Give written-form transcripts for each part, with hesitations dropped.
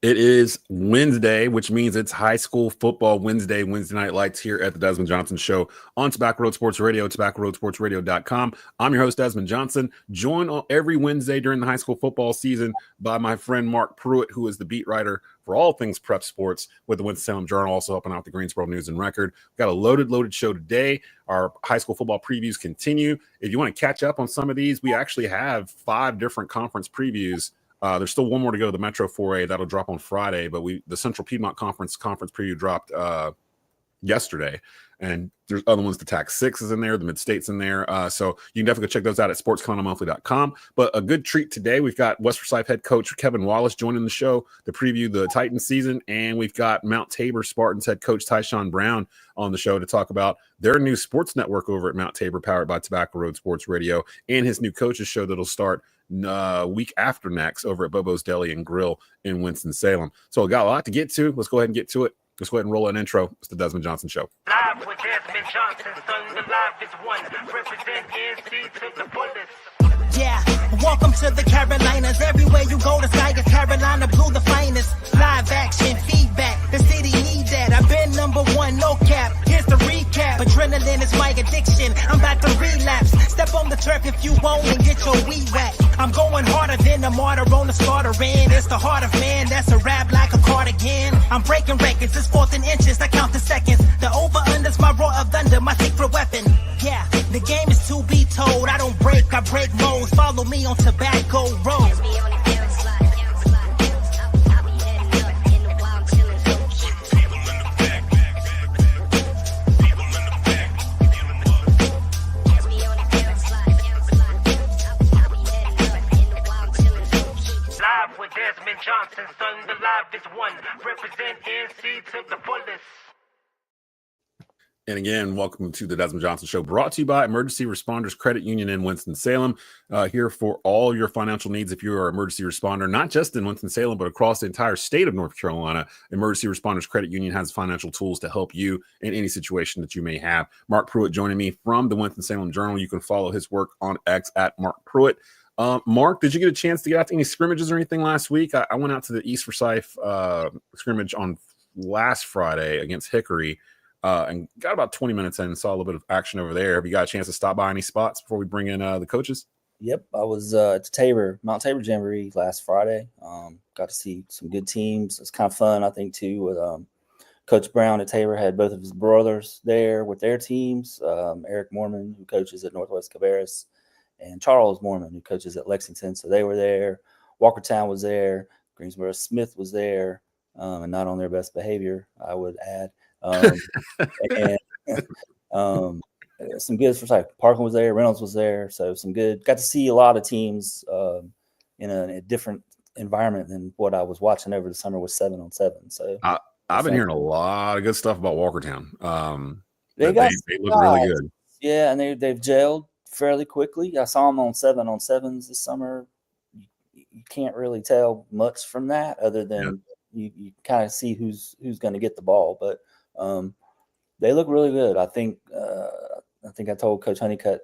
It is Wednesday, which means it's high school football Wednesday night lights here at the Desmond Johnson Show on Tobacco Road Sports Radio, tobaccoroadsportsradio.com. I'm your host, Desmond Johnson, joined every Wednesday during the high school football season by my friend Marc Pruitt, who is the beat writer for all things prep sports with the Winston-Salem Journal, also helping out the Greensboro News and Record. We've got a loaded show today. Our high school football previews continue. If you want to catch up on some of these, we actually have 5 different conference previews. There's still one more to go, the Metro 4A. That'll drop on Friday, but the Central Piedmont Conference preview dropped yesterday. And there's other ones. The TAC 6 is in there. The Mid-State's in there. So you can definitely go check those out at sportscolonelmonthly.com. But a good treat today. We've got West Forsyth head coach Kevin Wallace joining the show to preview the Titans season. And we've got Mount Tabor Spartans head coach Tiesuan Brown on the show to talk about their new sports network over at Mount Tabor, powered by Tobacco Road Sports Radio, and his new coaches show that'll start week after next over at Bobo's Deli and Grill in Winston-Salem. So we got a lot to get to. Let's go ahead and get to it. Let's go ahead and roll an intro. It's the Desmond Johnson Show. Live with Desmond Johnson, son, the live is one. Represent NC to the fullest. Yeah, welcome to the Carolinas. Everywhere you go, the sky is Carolina blue, the finest. Live action, feedback, the city need that. I've been #1, no cap. Here's the recap. Adrenaline is my addiction. I'm about to relapse. Step on the turf if you won't and get your weed whacked. I'm going harder than a martyr on the starter end. It's the heart of man, that's a rap like a cardigan. I'm breaking records, it's 4th and inches, I count the seconds. The over-under's my roar of thunder, my secret weapon. Yeah, the game is to be told. I don't break, I break modes. Follow me on Tobacco Road. Desmond Johnson, son, the live is one. Represent NC to the fullest. And again, welcome to the Desmond Johnson Show, brought to you by Emergency Responders Credit Union in Winston-Salem. Here for all your financial needs if you are an emergency responder, not just in Winston-Salem, but across the entire state of North Carolina. Emergency Responders Credit Union has financial tools to help you in any situation that you may have. Marc Pruitt joining me from the Winston-Salem Journal. You can follow his work on X at Marc Pruitt. Mark, did you get a chance to get out to any scrimmages or anything last week? I went out to the East Forsyth scrimmage on last Friday against Hickory and got about 20 minutes in and saw a little bit of action over there. Have you got a chance to stop by any spots before we bring in the coaches? Yep, I was at the Mount Tabor Jamboree last Friday. Got to see some good teams. It's kind of fun, I think, too, with Coach Brown at Tabor had both of his brothers there with their teams. Eric Mormon, who coaches at Northwest Cabarrus, and Charles Mormon, who coaches at Lexington. So they were there. Walkertown was there. Greensboro Smith was there, and not on their best behavior, I would add. Some good for like Parkland was there. Reynolds was there. So some good. Got to see a lot of teams in a different environment than what I was watching over the summer with 7-on-7. So I've been hearing a lot of good stuff about Walkertown. They look really good. Yeah, and they've gelled fairly quickly. I saw them on 7-on-7s this summer. You can't really tell much from that other than you kind of see who's going to get the ball. But they look really good. I think I told Coach Honeycutt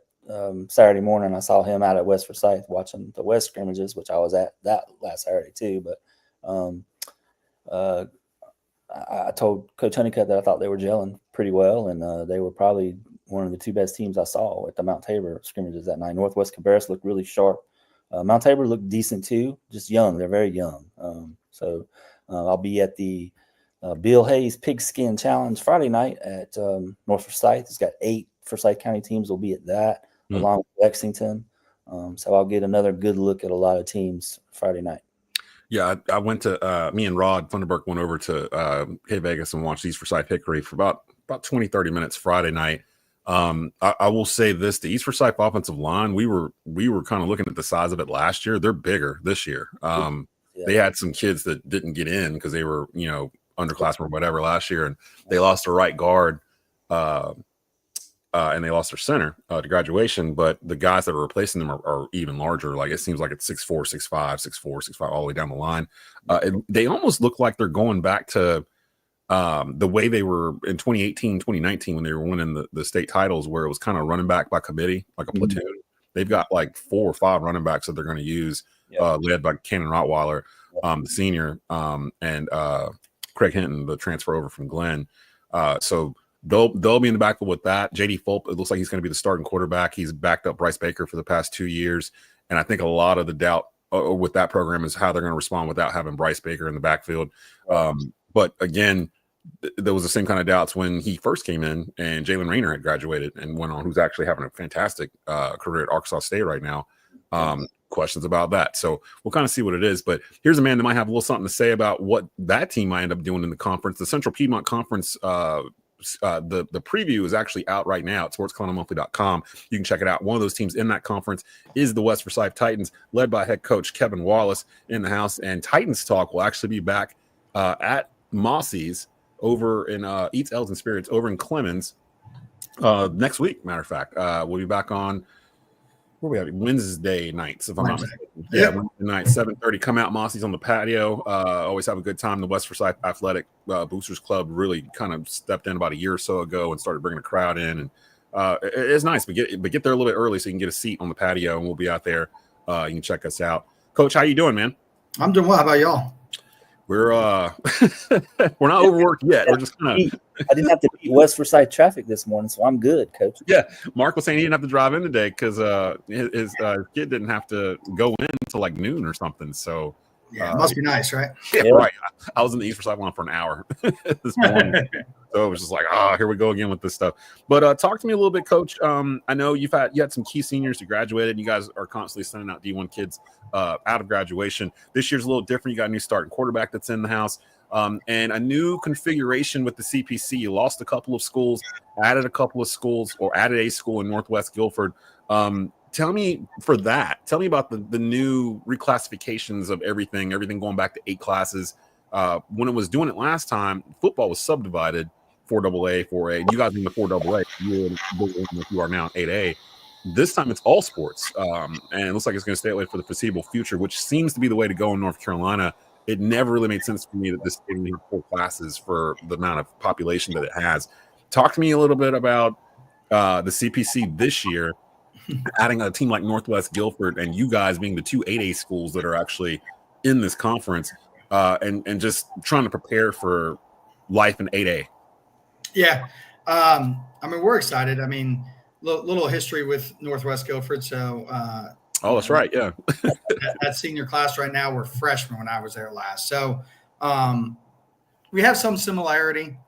Saturday morning I saw him out at West Forsyth watching the West scrimmages, which I was at that last Saturday too. But I told Coach Honeycutt that I thought they were gelling pretty well, and they were probably one of the 2 best teams I saw at the Mount Tabor scrimmages that night. Northwest Cabarrus looked really sharp. Mount Tabor looked decent too, just young. They're very young. So I'll be at the Bill Hayes Pigskin Challenge Friday night at North Forsyth. It's got 8 Forsyth County teams will be at that, along with Lexington. So I'll get another good look at a lot of teams Friday night. Yeah, I went to me and Rod Funderburk went over to Hay Vegas and watched East Forsyth Hickory for about 20, 30 minutes Friday night. I will say this: the East Forsyth offensive line, we were kind of looking at the size of it last year. They're bigger this year. They had some kids that didn't get in because they were, underclassmen or whatever last year, and they lost their right guard, and they lost their center to graduation. But the guys that are replacing them are even larger. Like it seems like it's 6'4", 6'5", 6'4", 6'5", all the way down the line. They almost look like they're going back to the way they were in 2018, 2019 when they were winning the state titles, where it was kind of running back by committee, like a platoon. They've got like 4 or 5 running backs that they're going to use, led by Cannon Rottweiler. the senior, and Craig Hinton, the transfer over from Glenn. So they'll be in the backfield with that. JD Fulp, it looks like he's going to be the starting quarterback. He's backed up Bryce Baker for the past 2 years, and I think a lot of the doubt with that program is how they're going to respond without having Bryce Baker in the backfield. But again, there was the same kind of doubts when he first came in and Jalen Rayner had graduated and went on, who's actually having a fantastic career at Arkansas State right now. Questions about that. So we'll kind of see what it is. But here's a man that might have a little something to say about what that team might end up doing in the conference. The Central Piedmont Conference, the preview is actually out right now at sportscalendar.com. You can check it out. One of those teams in that conference is the West Forsyth Titans, led by head coach Kevin Wallace in the house. And Titans Talk will actually be back at Mossy's over in Eats, Ells, and Spirits over in Clemens next week. Matter of fact, we'll be back on where we have Wednesday nights, if I'm not mistaken. Yeah, Wednesday night, 7:30. Come out, Mossy's on the patio. Always have a good time. The West Forsyth Athletic Boosters Club really kind of stepped in about a year or so ago and started bringing a crowd in, and it's nice. But get there a little bit early so you can get a seat on the patio, and we'll be out there. You can check us out. Coach, how you doing, man? I'm doing well. How about y'all? We're we're not overworked yet. We're just kind of. I didn't have to beat West Forsyth traffic this morning, so I'm good, Coach. Yeah, Mark was saying he didn't have to drive in today because his kid didn't have to go in until like noon or something. So yeah, it must be nice, right? Yeah, right. I was in the East Forsyth line for an hour this morning, so it was just like, here we go again with this stuff. But talk to me a little bit, Coach. I know you had some key seniors who graduated. You guys are constantly sending out D1 kids out of graduation. This year's a little different. You got a new starting quarterback that's in the house. And a new configuration with the CPC. You lost a couple of schools, added a couple of schools, or added a school in Northwest Guilford. Tell me about the new reclassifications of everything going back to 8 classes. When it was doing it last time, football was subdivided 4AA, 4A. You guys in the 4AA, you are now 8A. This time it's all sports. And it looks like it's going to stay that way for the foreseeable future, which seems to be the way to go in North Carolina. It never really made sense for me that this didn't have 4 classes for the amount of population that it has. Talk to me a little bit about the CPC this year, adding a team like Northwest Guilford and you guys being the 2 8A schools that are actually in this conference, and just trying to prepare for life in 8A. Yeah. I mean, we're excited. I mean, little history with Northwest Guilford. So, that's right. Yeah. that senior class right now, we're freshmen when I was there last. So we have some similarity,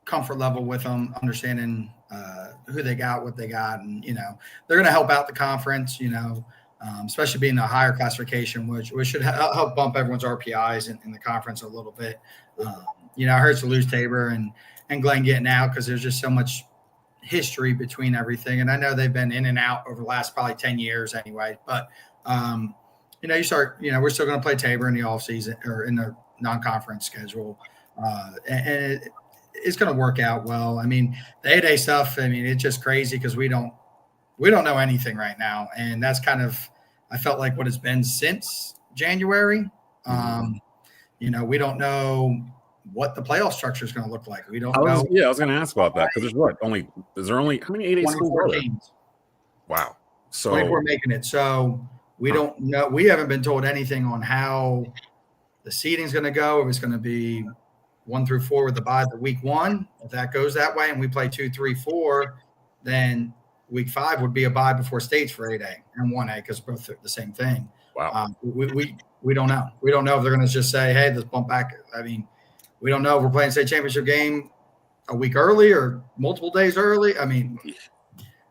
comfort level with them, understanding who they got, what they got. And, they're going to help out the conference, especially being a higher classification, which should help bump everyone's RPIs in the conference a little bit. It hurts to lose Tabor and Glenn getting out because there's just so much history between everything, and I know they've been in and out over the last probably 10 years anyway, but we're still going to play Tabor in the off season or in the non-conference schedule, and it's going to work out well. I mean, the 8A stuff, I mean, it's just crazy because we don't know anything right now, and that's kind of, I felt like what it's been since January. We don't know what the playoff structure is going to look like. We don't know. Yeah, I was going to ask about that because is there only how many 8A schools are there? Teams. Wow. So 24 making it. So we don't know. We haven't been told anything on how the seeding is going to go. If it's going to be 1 through 4 with the bye the week 1. If that goes that way and we play 2, 3, 4, then week 5 would be a bye before states for 8A and 1A because both are the same thing. Wow. We don't know. We don't know if they're going to just say, hey, let's bump back. I mean, we don't know if we're playing state championship game a week early or multiple days early. I mean,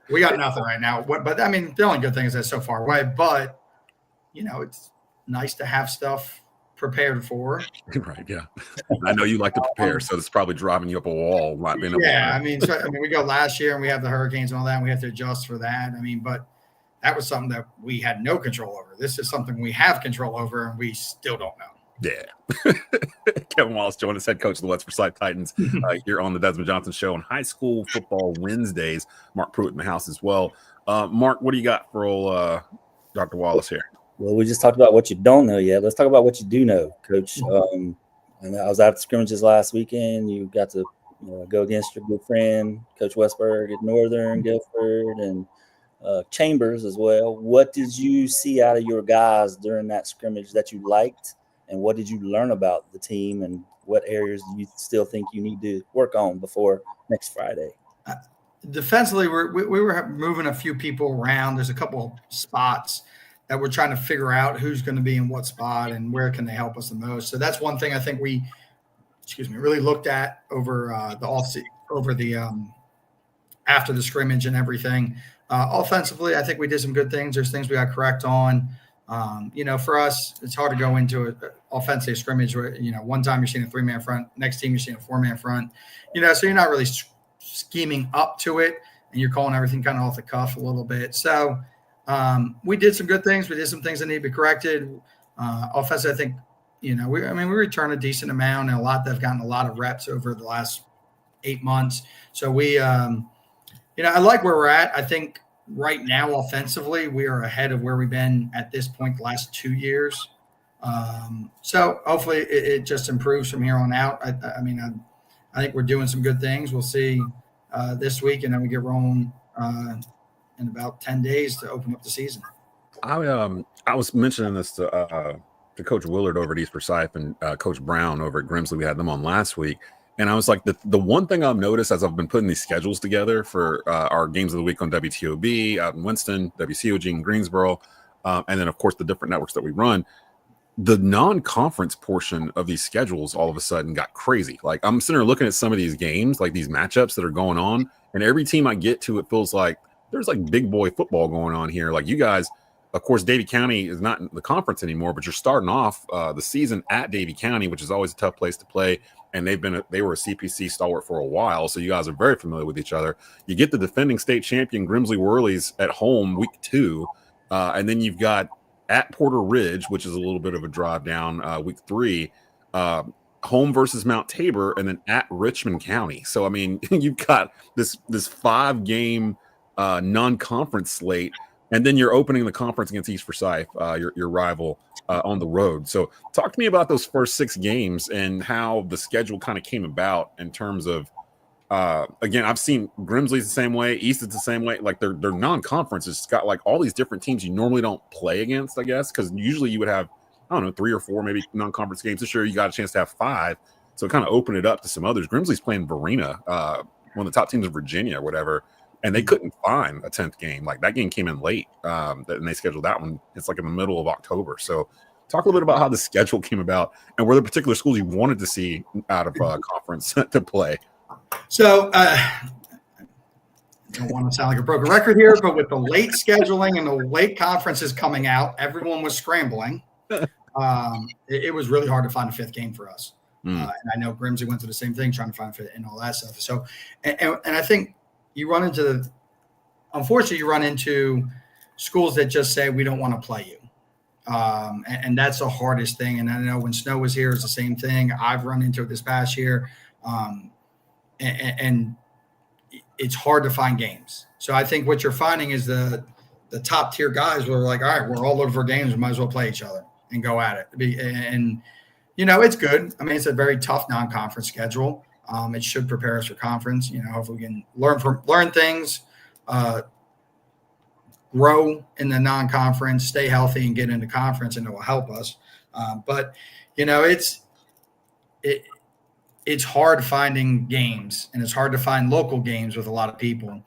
we got nothing right now. But I mean, the only good thing is that's so far away. But, it's nice to have stuff prepared for. Right, yeah. I know you like to prepare, so it's probably driving you up a wall. Not being able to. We go last year and we have the hurricanes and all that, and we have to adjust for that. I mean, but that was something that we had no control over. This is something we have control over, and we still don't know. Yeah. Kevin Wallace joined us, head coach of the Weds Forsyth Titans, here on the Desmond Johnson Show on High School Football Wednesdays. Marc Pruitt in the house as well. Mark, what do you got for old Dr. Wallace here? Well, we just talked about what you don't know yet. Let's talk about what you do know, Coach. And I was out at scrimmages last weekend. You got to go against your good friend, Coach Westberg at Northern Guilford, and Chambers as well. What did you see out of your guys during that scrimmage that you liked, and what did you learn about the team, and what areas do you still think you need to work on before next Friday? Defensively, we were moving a few people around. There's a couple spots that we're trying to figure out who's going to be in what spot and where can they help us the most. So that's one thing I think we really looked at over after the scrimmage and everything. Offensively, I think we did some good things. There's things we got correct on. For us, it's hard to go into an offensive scrimmage where, one time you're seeing a 3-man front, next team you're seeing a 4-man front, so you're not really scheming up to it, and you're calling everything kind of off the cuff a little bit. So we did some good things. We did some things that need to be corrected. Offensive, I think, we returned a decent amount, and a lot that have gotten a lot of reps over the last 8 months. So we, I like where we're at. I think right now, offensively, we are ahead of where we've been at this point the last 2 years. So hopefully it just improves from here on out. I think we're doing some good things. We'll see this week, and then we get rolling in about 10 days to open up the season. I was mentioning this to Coach Willard over at East Forsyth and Coach Brown over at Grimsley. We had them on last week. And I was like, the one thing I've noticed as I've been putting these schedules together for our games of the week on WTOB out in Winston, WCOG in Greensboro, and then, of course, the different networks that we run, the non-conference portion of these schedules all of a sudden got crazy. Like, I'm sitting there looking at some of these games, like these matchups that are going on, and every team I get to, it feels like there's like big boy football going on here. Like, you guys, of course, Davie County is not in the conference anymore, but you're starting off the season at Davie County, which is always a tough place to play. And they were a CPC stalwart for a while, so you guys are very familiar with each other. You get the defending state champion Grimsley Whirlies at home week 2, and then you've got at Porter Ridge, which is a little bit of a drive down week 3, home versus Mount Tabor, and then at Richmond County. So I mean, you've got this 5-game non-conference slate. And then you're opening the conference against East Forsyth, your rival, on the road. So talk to me about those first 6 games and how the schedule kind of came about in terms of, again, I've seen Grimsley's the same way, East is the same way. Like their non-conference has got like all these different teams you normally don't play against, I guess, because usually you would have, 3 or 4 maybe non-conference games. This year you got a chance to have 5. So it kind of opened it up to some others. Grimsley's playing Verena, one of the top teams of Virginia or whatever. And they couldn't find a 10th game. Like that game came in late, and they scheduled that one. It's like in the middle of October. So talk a little bit about how the schedule came about and were there particular schools you wanted to see out of conference to play? So I don't want to sound like a broken record here, but with the late scheduling and the late conferences coming out, everyone was scrambling. It was really hard to find a 5th game for us. And I know Grimsley went through the same thing, trying to find a 5th and all that stuff. So, and I think, you run into schools that just say, we don't want to play you. And that's the hardest thing. And I know when Snow was here, it's the same thing. I've run into it this past year. And it's hard to find games. So I think what you're finding is the top tier guys were like, all right, we're all looking for games. We might as well play each other and go at it. And it's good. I mean, it's a very tough non-conference schedule. It should prepare us for conference. Hopefully we can learn things, grow in the non-conference, stay healthy, and get into conference, and it will help us. But it's hard finding games, and it's hard to find local games with a lot of people.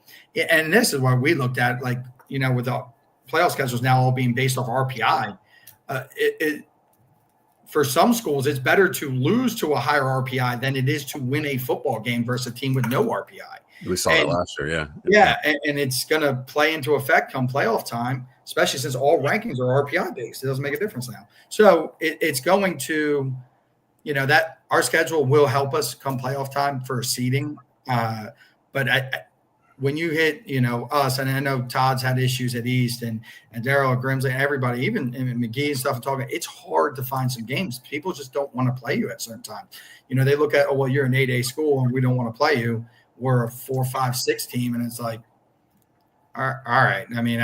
And this is what we looked at, with the playoff schedules now all being based off RPI. For some schools, it's better to lose to a higher RPI than it is to win a football game versus a team with no RPI. We saw that last year, yeah. Yeah, and it's going to play into effect come playoff time, especially since all rankings are RPI-based. It doesn't make a difference now. So it's going to, that our schedule will help us come playoff time for seeding. But when you hit, us, and I know Todd's had issues at East and Daryl at Grimsley and everybody, even McGee and stuff, it's hard to find some games. People just don't want to play you at certain times. They look at, you're an 8A school and we don't want to play you. We're a 4, 5, 6 team. And it's like, all right. I mean,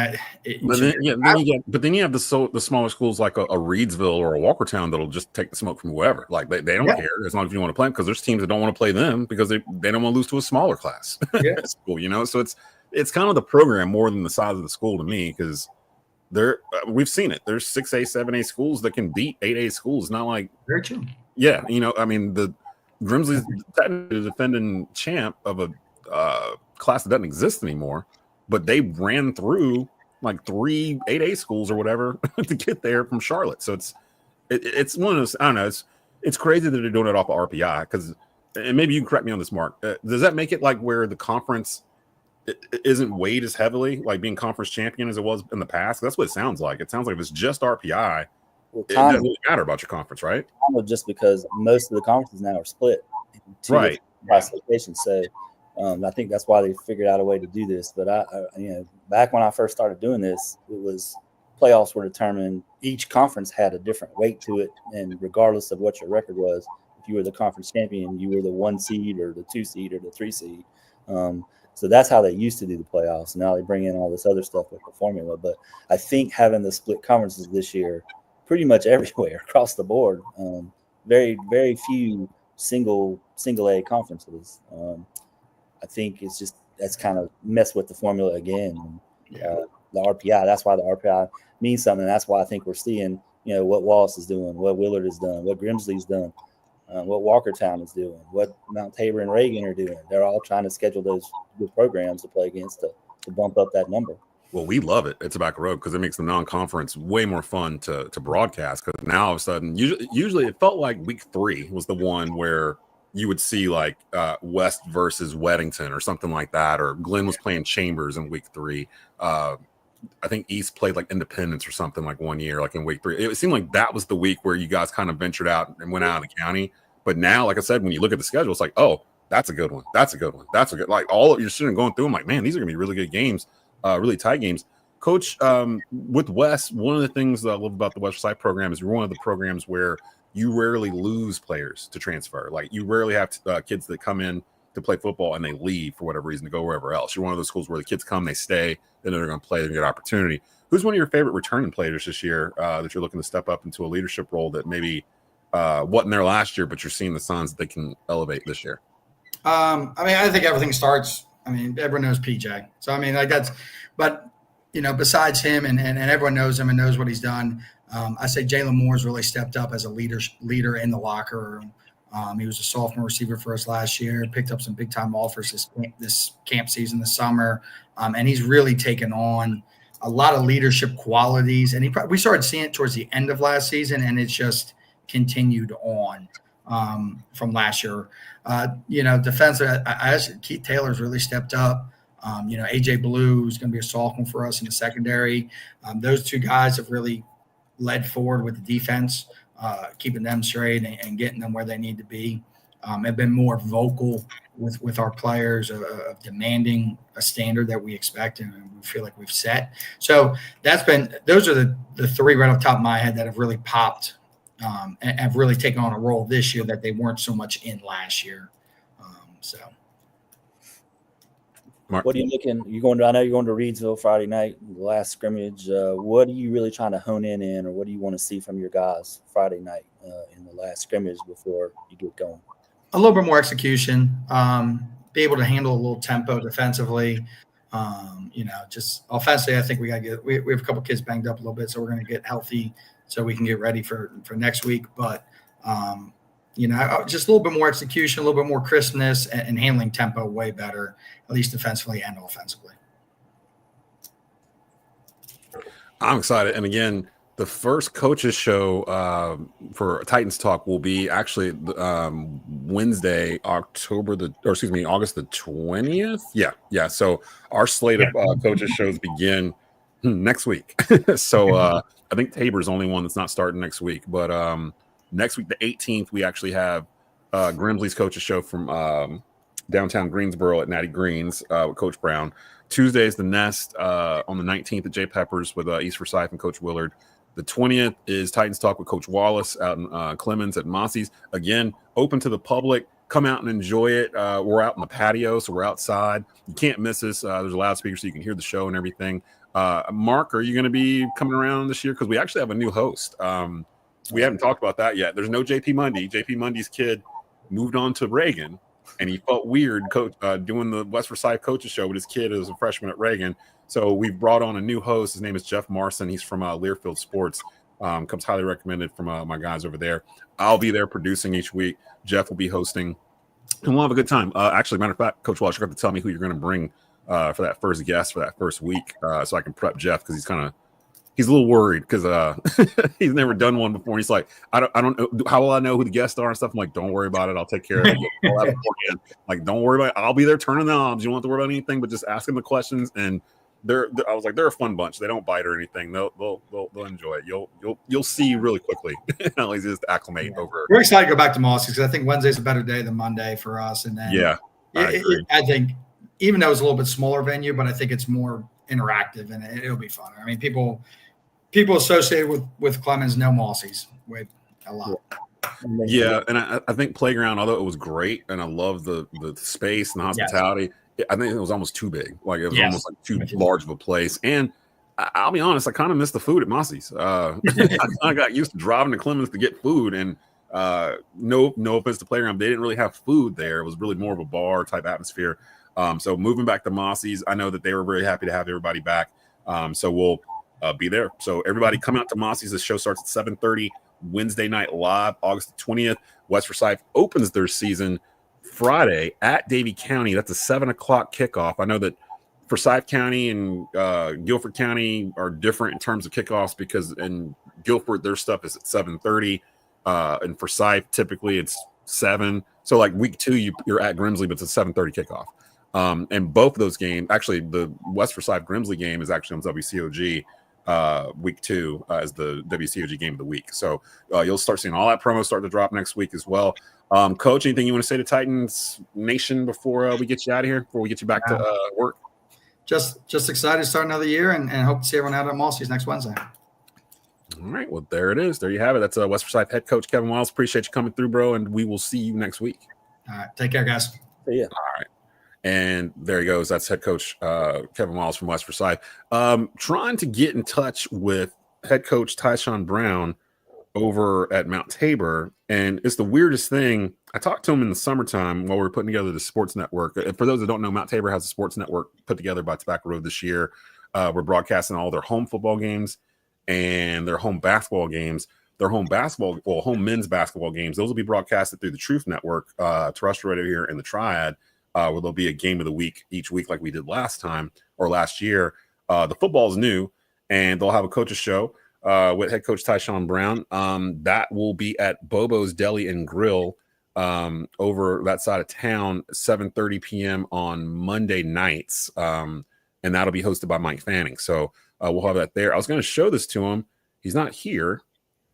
but then you have the smaller schools like a Reedsville or a Walkertown that'll just take the smoke from whoever. Like they don't care as long as you want to play them, because there's teams that don't want to play them because they don't want to lose to a smaller class. Yeah. School, so it's kind of the program more than the size of the school to me, because we've seen it. There's 6A, 7A schools that can beat 8A schools. It's not like Very true. yeah, I mean the Grimsley's technically the defending champ of a class that doesn't exist anymore, but they ran through like 3 8A schools or whatever to get there from Charlotte. So it's one of those. I don't know. It's crazy that they're doing it off of RPI, because, and maybe you can correct me on this, Mark. Does that make it like where the conference isn't weighed as heavily, like being conference champion, as it was in the past? That's what it sounds like. It sounds like if it's just RPI, it doesn't really matter about your conference, right? Just because most of the conferences now are split in 2 Right. classifications. So I think that's why they figured out a way to do this. But I back when I first started doing this, it was playoffs were determined. Each conference had a different weight to it, and regardless of what your record was, if you were the conference champion, you were the 1 seed or the 2 seed or the 3 seed. So that's how they used to do the playoffs. Now they bring in all this other stuff with the formula. But I think having the split conferences this year, pretty much everywhere across the board, very, very few single A conferences. I think that's kind of messed with the formula again. The RPI, that's why the RPI means something. That's why I think we're seeing, what Wallace is doing, what Willard has done, what Grimsley's done, what Walkertown is doing, what Mount Tabor and Reagan are doing. They're all trying to schedule those good programs to play against to bump up that number. Well, we love it at Tobacco Road because it makes the non-conference way more fun to broadcast. Because now all of a sudden, usually it felt like week 3 was the one where you would see like West versus Weddington or something like that, or Glenn was playing Chambers in week 3. I think East played like Independence or something like one year, like in week 3. It seemed like that was the week where you guys kind of ventured out and went out of the county. But now, like I said, when you look at the schedule, it's like, oh, that's a good one. That's a good one. That's a good, like all of you're sitting going through. I'm like, man, these are gonna be really good games, really tight games. Coach, with West, one of the things that I love about the West Side program is you're one of the programs where you rarely lose players to transfer. Like you rarely have kids that come in to play football and they leave for whatever reason to go wherever else. You're one of those schools where the kids come, they stay, then they're going to play, they get opportunity. Who's one of your favorite returning players this year that you're looking to step up into a leadership role that maybe wasn't there last year, but you're seeing the signs that they can elevate this year? I think everything starts. Everyone knows PJ. So, but, besides him and everyone knows him and knows what he's done, I say Jalen Moore's really stepped up as a leader in the locker room. He was a sophomore receiver for us last year, picked up some big-time offers this camp season this summer, and he's really taken on a lot of leadership qualities. And we started seeing it towards the end of last season, and it's just continued on from last year. Defensive, Keith Taylor's really stepped up. AJ Blue is going to be a sophomore for us in the secondary. Those 2 guys have really led forward with the defense, keeping them straight and getting them where they need to be. Have been more vocal with our players of demanding a standard that we expect and we feel like we've set. So those are the 3 right off the top of my head that have really popped and have really taken on a role this year that they weren't so much in last year. Mark. What are you looking? I know you're going to Reedsville Friday night, the last scrimmage. What are you really trying to hone in, or what do you want to see from your guys Friday night in the last scrimmage before you get going? A little bit more execution, be able to handle a little tempo defensively. Just offensively, I think we got to get. We have a couple kids banged up a little bit, so we're going to get healthy so we can get ready for next week. But just a little bit more execution, a little bit more crispness, and handling tempo way better, at least defensively and offensively. I'm excited. And again, the first coaches show for Titans Talk will be actually Wednesday, August the 20th. Yeah. So our slate of coaches shows begin next week. So I think Tabor's the only one that's not starting next week, but next week, the 18th, we actually have Grimsley's coaches show from downtown Greensboro at Natty Greens with Coach Brown. Tuesday is the Nest on the 19th at J. Peppers with East Forsyth and Coach Willard. The 20th is Titans Talk with Coach Wallace out in Clemens at Mossy's. Again, open to the public. Come out and enjoy it. We're out in the patio, so we're outside. You can't miss us. There's a loudspeaker so you can hear the show and everything. Mark, are you going to be coming around this year? Because we actually have a new host. We haven't talked about that yet. There's no JP Mundy. JP Mundy's kid moved on to Reagan. and he felt weird doing the West Forsyth coaches show with his kid as a freshman at Reagan. So we've brought on a new host. His name is Jeff Marson. He's from Learfield Sports. Comes highly recommended from my guys over there. I'll be there producing each week. Jeff will be hosting, and we'll have a good time. Actually, matter of fact, Coach Wallace, you're going to tell me who you're going to bring for that first guest for that first week, so I can prep Jeff, because he's a little worried because he's never done one before. And he's like, I don't know, how will I know who the guests are and stuff? I'm like, don't worry about it. I'll take care of it. Like, don't worry about it. I'll be there turning the knobs. You don't have to worry about anything, but just ask them the questions. And I was like, they're a fun bunch. They don't bite or anything. They'll enjoy it. You'll see really quickly. At least just acclimate over. We're excited to go back to Mossy because I think Wednesday's a better day than Monday for us. And then I think even though it's a little bit smaller venue, but I think it's more interactive and it'll be fun. I mean, people associated with Clemens know Mossies with a lot. Yeah, and I think Playground, although it was great, and I love the space and the hospitality, I think it was almost too big. Like, it was almost like too large of a place. And I'll be honest, I kind of missed the food at Mossy's. I got used to driving to Clemens to get food, and no offense to Playground, they didn't really have food there. It was really more of a bar type atmosphere. So moving back to Mossy's, I know that they were very happy to have everybody back. So we'll be there. So everybody come out to Mossy's. The show starts at 7:30 Wednesday night live, August 20th. West Forsyth opens their season Friday at Davie County. That's a 7 o'clock kickoff. I know that Forsyth County and Guilford County are different in terms of kickoffs, because in Guilford their stuff is at 7:30. And Forsyth typically it's 7. So like week 2 you're at Grimsley, but it's a 7:30 kickoff. And both of those games, actually the West Forsyth Grimsley game is actually on WCOG week 2 as the WCOG game of the week. So you'll start seeing all that promo start to drop next week as well. Coach, anything you want to say to Titans Nation before we get you out of here, before we get you back to work? Just excited to start another year and hope to see everyone out at Mossy's next Wednesday. All right, well, there it is. There you have it. That's West Forsyth head coach Kevin Wallace. Appreciate you coming through, bro, and we will see you next week. All right, take care, guys. See ya. All right. And there he goes. That's head coach Kevin Wallace from West Forsyth. Trying to get in touch with head coach Tiesuan Brown over at Mount Tabor. And it's the weirdest thing. I talked to him in the summertime while we were putting together the sports network. For those that don't know, Mount Tabor has a sports network put together by Tobacco Road this year. We're broadcasting all their home football games and their home basketball games. Their home men's basketball games, those will be broadcasted through the Truth Network, terrestrial radio here in the Triad, where there'll be a game of the week each week like we did last year. The football is new, and they'll have a coach's show with head coach Tiesuan Brown. That will be at Bobo's Deli and Grill over that side of town, 7:30 p.m. on Monday nights, and that'll be hosted by Mike Fanning. So we'll have that there. I was going to show this to him. He's not here,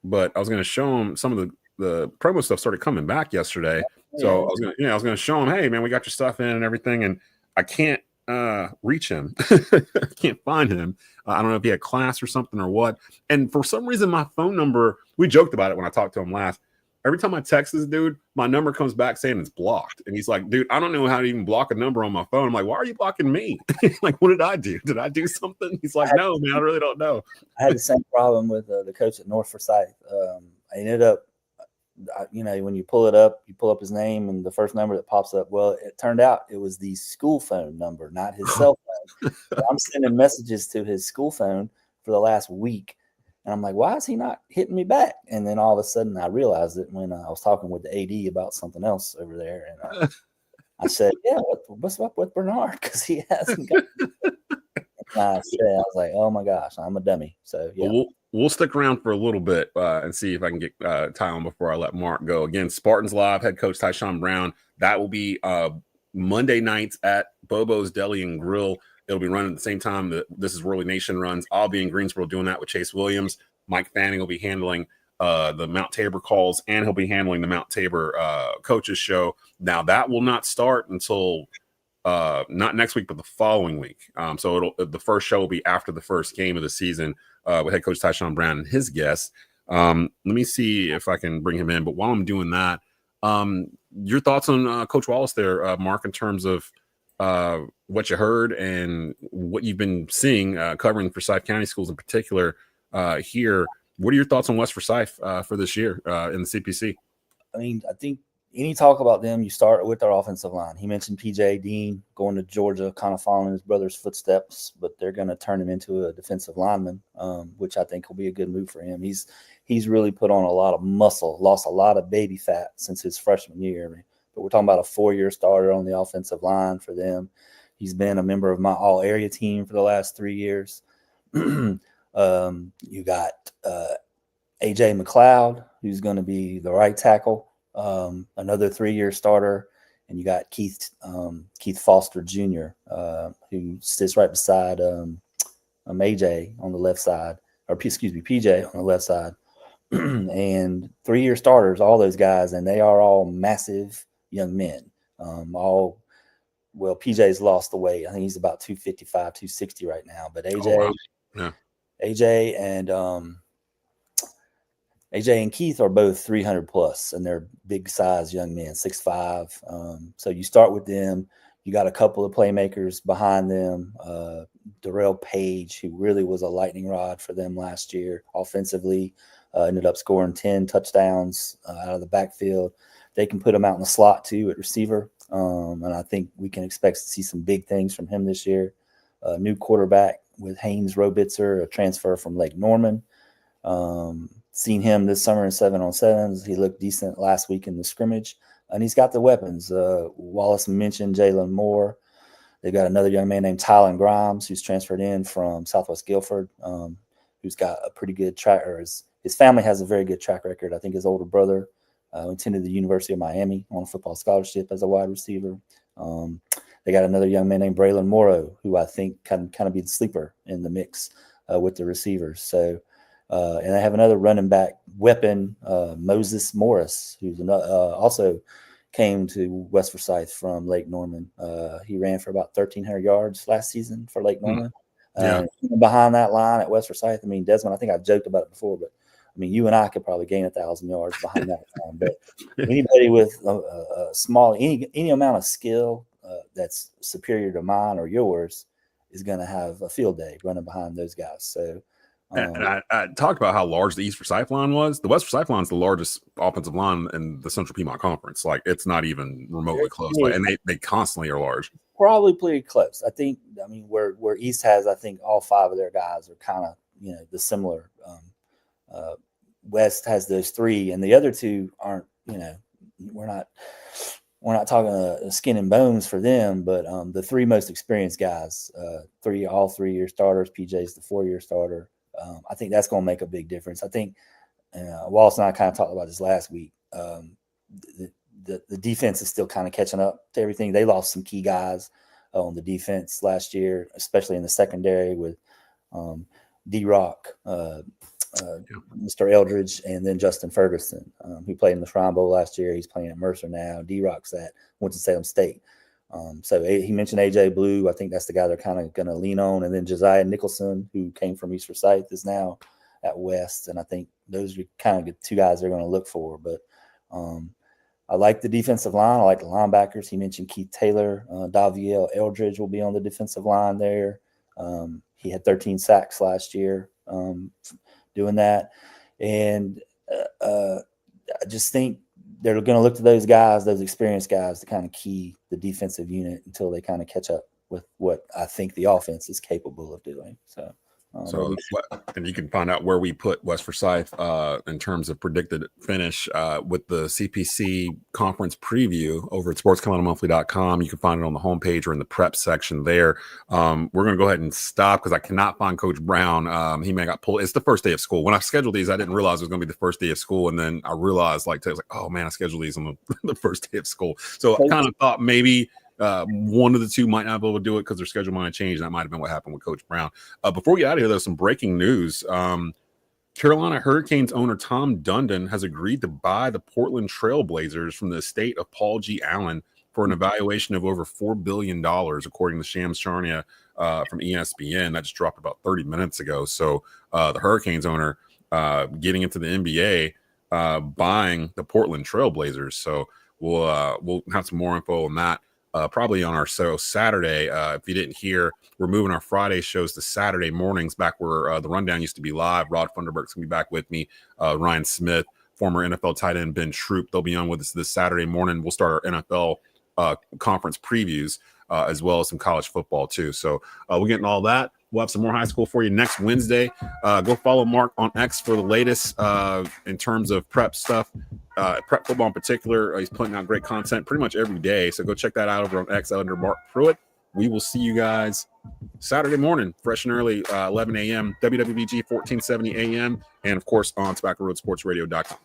but I was going to show him some of the promo stuff started coming back yesterday. So I was going to show him, hey man, we got your stuff in and everything, and I can't reach him. I can't find him. I don't know if he had class or something or what. And for some reason, my phone number, we joked about it when I talked to him last. Every time I text this dude, my number comes back saying it's blocked. And he's like, dude, I don't know how to even block a number on my phone. I'm like, why are you blocking me? Like, what did I do? Did I do something? He's like, no, man, I really don't know. I had the same problem with the coach at North Forsyth. I ended up, when you pull up his name and the first number that pops up. Well, it turned out it was the school phone number, not his cell phone. So I'm sending messages to his school phone for the last week. And I'm like, why is he not hitting me back? And then all of a sudden I realized it when I was talking with the AD about something else over there. And I said, yeah, what's up with Bernard? Because he hasn't got I was like, oh my gosh, I'm a dummy. So yeah. We'll stick around for a little bit and see if I can get Ty on before I let Mark go. Again, Spartans Live, head coach Tiesuan Brown. That will be Monday nights at Bobo's Deli and Grill. It'll be running at the same time that This Is Worley Nation runs. I'll be in Greensboro doing that with Chase Williams. Mike Fanning will be handling the Mount Tabor calls, and he'll be handling the Mount Tabor coaches show. Now, that will not start until not next week, but the following week. So the first show will be after the first game of the season with head coach Tiesuan Brown and his guests. Let me see if I can bring him in. But while I'm doing that, your thoughts on Coach Wallace there, Mark, in terms of what you heard and what you've been seeing covering Forsyth County schools in particular here. What are your thoughts on West Forsyth for this year in the CPC? I mean, I think any talk about them, you start with their offensive line. He mentioned PJ Dean going to Georgia, kind of following his brother's footsteps, but they're going to turn him into a defensive lineman, which I think will be a good move for him. He's really put on a lot of muscle, lost a lot of baby fat since his freshman year. But we're talking about a 4-year starter on the offensive line for them. He's been a member of my all-area team for the last 3 years. You got A.J. McLeod, who's going to be the right tackle, another 3-year starter. And you got Keith Foster Jr., who sits right beside A.J. on the left side, or PJ on the left side. And 3-year starters, all those guys, and they are all massive young men. PJ's lost the weight. I think he's about 255, 260 right now. But AJ and Keith are both 300 plus, and they're big size young men, 6'5". So you start with them. You got a couple of playmakers behind them. Darrell Page, who really was a lightning rod for them last year offensively, ended up scoring 10 touchdowns out of the backfield. They can put him out in the slot too at receiver. And I think we can expect to see some big things from him this year. New quarterback with Haynes Robitzer, a transfer from Lake Norman. Seen him this summer in 7-on-7s. He looked decent last week in the scrimmage. And he's got the weapons. Wallace mentioned Jalen Moore. They've got another young man named Tylen Grimes, who's transferred in from Southwest Guilford, who's got a pretty good track. His family has a very good track record. I think his older brother attended the University of Miami on a football scholarship as a wide receiver. They got another young man named Braylon Morrow, who I think can kind of be the sleeper in the mix with the receivers. So, and they have another running back weapon, Moses Morris, who's also came to West Forsyth from Lake Norman. He ran for about 1,300 yards last season for Lake Norman. Behind that line at West Forsyth, I mean, Desmond, I think I've joked about it before, but I mean, you and I could probably gain 1,000 yards behind that line. But anybody with a small, any amount of skill that's superior to mine or yours is going to have a field day running behind those guys. So, and I talked about how large the East Forsyth line was. The West Forsyth line is the largest offensive line in the Central Piedmont Conference. Like, it's not even remotely close, and they constantly are large. Probably pretty close. I mean, where East has, I think all 5 of their guys are kind of, the similar. West has those 3, and the other 2 aren't. We're not talking skin and bones for them, but the 3 most experienced guys, all 3-year starters. PJ's the 4-year starter. I think that's going to make a big difference. I think Wallace and I kind of talked about this last week. The defense is still kind of catching up to everything. They lost some key guys on the defense last year, especially in the secondary with D-Rock, Mr. Eldridge, and then Justin Ferguson, who played in the Shrine Bowl last year. He's playing at Mercer now. D-Rock's at Winston-Salem State. So he mentioned A.J. Blue. I think that's the guy they're kind of going to lean on. And then Josiah Nicholson, who came from East Forsyth, is now at West. And I think those are kind of the 2 guys they're going to look for. But I like the defensive line. I like the linebackers. He mentioned Keith Taylor. Daviel Eldridge will be on the defensive line there. He had 13 sacks last year doing that. And I just think they're going to look to those guys, those experienced guys, to kind of key the defensive unit until they kind of catch up with what I think the offense is capable of doing. So, and you can find out where we put West Forsyth in terms of predicted finish with the CPC conference preview over at sportscalendarmonthly.com. You can find it on the homepage or in the prep section there. We're going to go ahead and stop because I cannot find Coach Brown. He may got pulled. It's the first day of school. When I scheduled these, I didn't realize it was going to be the first day of school. And then I realized, oh man, I scheduled these on the first day of school. So I kind of thought maybe one of the 2 might not be able to do it because their schedule might have changed. That might have been what happened with Coach Brown. Before we get out of here, there's some breaking news. Carolina Hurricanes owner Tom Dundon has agreed to buy the Portland Trailblazers from the estate of Paul G. Allen for an evaluation of over $4 billion, according to Shams Charania from ESPN. That just dropped about 30 minutes ago. So the Hurricanes owner getting into the NBA, buying the Portland Trailblazers. So we'll have some more info on that. Probably on our show Saturday. If you didn't hear, we're moving our Friday shows to Saturday mornings back where the Rundown used to be live. Rod Funderburk's going to be back with me. Ryan Smith, former NFL tight end Ben Troop. They'll be on with us this Saturday morning. We'll start our NFL conference previews as well as some college football too. So we're getting all that. We'll have some more high school for you next Wednesday. Go follow Mark on X for the latest in terms of prep stuff, prep football in particular. He's putting out great content pretty much every day. So go check that out over on X under Marc Pruitt. We will see you guys Saturday morning, fresh and early, 11 a.m., WWBG 1470 a.m., and, of course, on TobaccoRoadSportsRadio.com.